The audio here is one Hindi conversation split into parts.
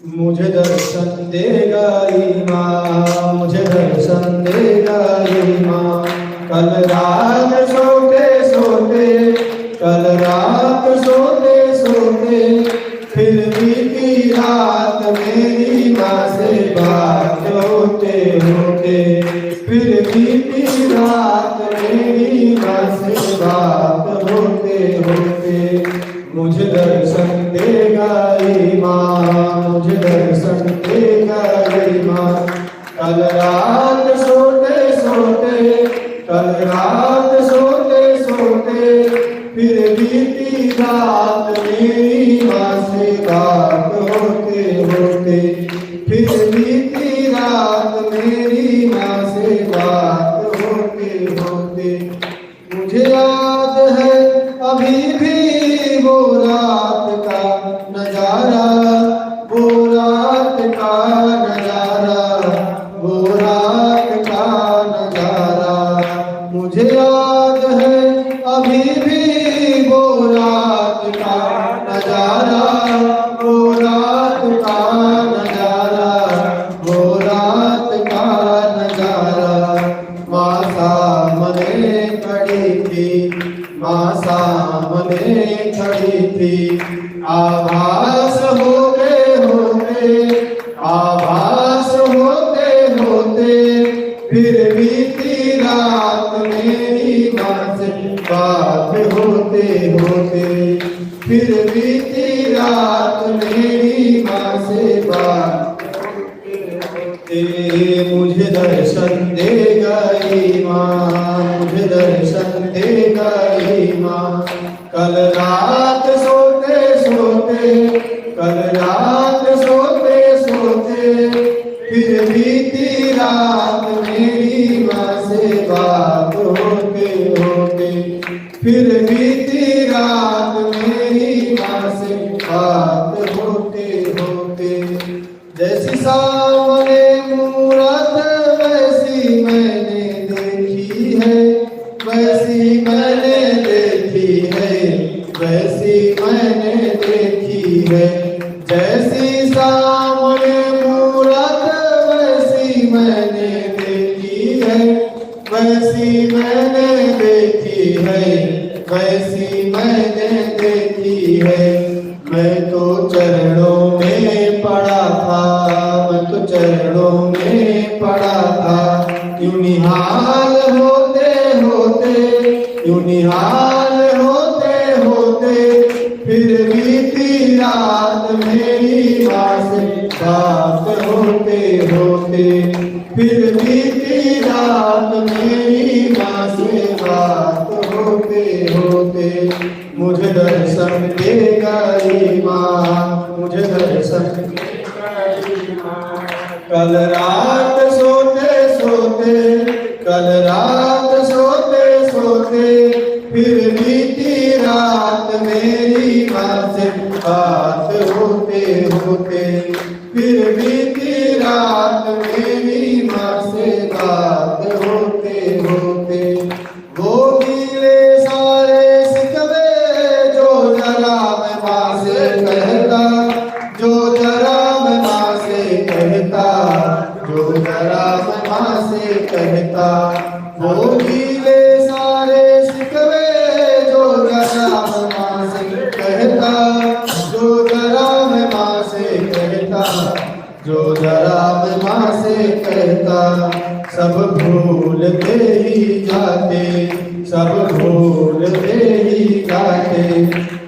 मुझे दर्शन देगा ईमान, मुझे दर्शन देगा ईमान। कल रात सोते सोते, कल रात सोते सोते, फिर बीती रात मेरी माँ से बात होते होते, फिर बीती रात मेरी माँ से बात होते होते। मुझे दर्शन देगा ईमान, मुझे दर्शन देगा ईमान। कल रात सोते सोते, कल रात सोते सोते, फिर बीती रात मेरी माँ से बात होते होते, फिर बीती रात मेरी माँ से बात होते होते। मुझे याद है अभी भी वो रात का नजारा, वो रात का नजारा, वो रात का नजारा। मुझे याद है अभी भी वो रात का नजारा, वो रात का नजारा, वो रात का नजारा। माँ सामने खड़ी थी, माँ सामने खड़ी थी, आभास होते होते, आभास होते होते, फिर बीती रात मेरी माँ से बात होते होते, फिर बीती रात मेरी माँ से बात होते होते। मुझे दर्शन देगा ईमान, मुझे दर्शन देगा ईमान। कल रात सोते सोते, कल रात सोते सोते, फिर बीती रात मेरी माँ से बात होते होते, फिर बीती रात मेरी माँ से बात होते होते। जैसी सामने मूरत वैसी मैंने देखी है, वैसी मैंने देखी है, वैसी मैंने देखी है। जैसी सामने मूरत वैसी मैंने देखी है, वैसी मैंने देखी है, वैसी मैंने देखी है। मैं तो चरणों में पड़ा था, मैं तो चरणों में पड़ा था। यूं निहाल होते होते, यूं निहाल होते होते, फिर बीती रात मेरी माँ से बात होते होते, फिर बीती रात मेरी माँ से बात होते होते। मुझे दर्शन देगा ईमान, मुझे दर्शन देगा ईमान। कल रात सोते सोते, कल रात सोते सोते, फिर बीती रात मेरी माँ से बात होते होते, फिर बीती रात मेरी माँ से बात होते होते। वो गीले सारे सिकवे जो जरा मैं माँ से कहता, जो जरा मैं माँ से कहता, जो जरा मैं माँ से कहता। वो गीले सारे सिकवे जो जरा मैं माँ से कहता, जो जरा मैं माँ से कहता, जो जरा मैं माँ से कहता। सब भूलते ही जाते, सब भूलते ही जाते।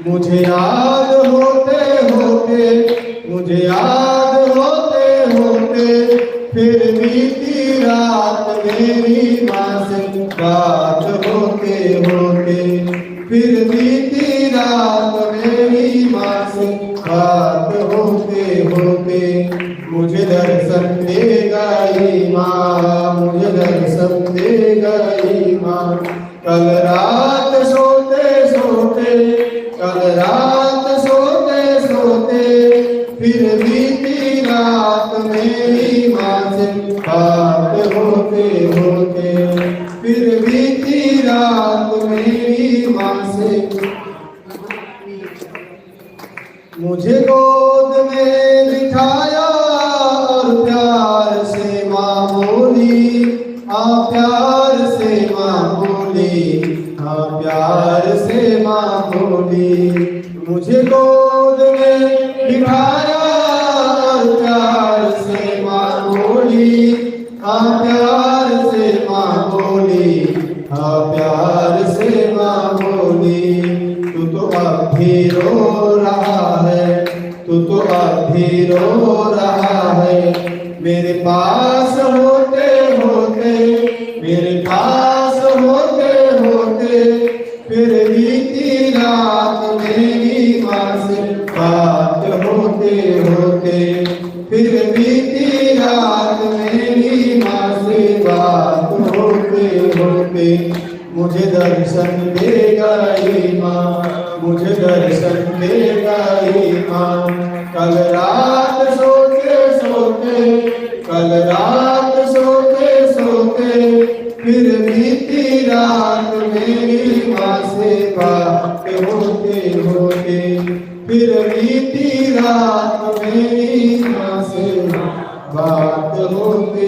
मुझे याद होते होते, मुझे याद होते होते, फिर बीती रात मेरी माँ से बात होते होते, फिर बीती रात मेरी माँ से बात होते होते। मुझे दर्शन देगा ईमान, मुझे दर्शन देगा ईमान। कल रात सोते सोते, कल रात सोते सोते, फिर बीती रात मेरी माँ से बात होते होते, फिर बीती रात मेरी माँ से। मुझे गोद में बिठाया भी रो रहा है। मेरे पास होते होते, मेरे पास होते होते, फिर बीती रात मेरी माँ से बात होते होते, फिर बीती रात मेरी माँ से बात होते होते। मुझे दर्शन देगा ये माँ, मुझे दर्शन देगा ये माँ। कल रात सोते सोते, कल रात सोते सोते, फिर बीती रात मेरी माँ से बात होते होते, फिर बीती रात मेरी माँ से बात होते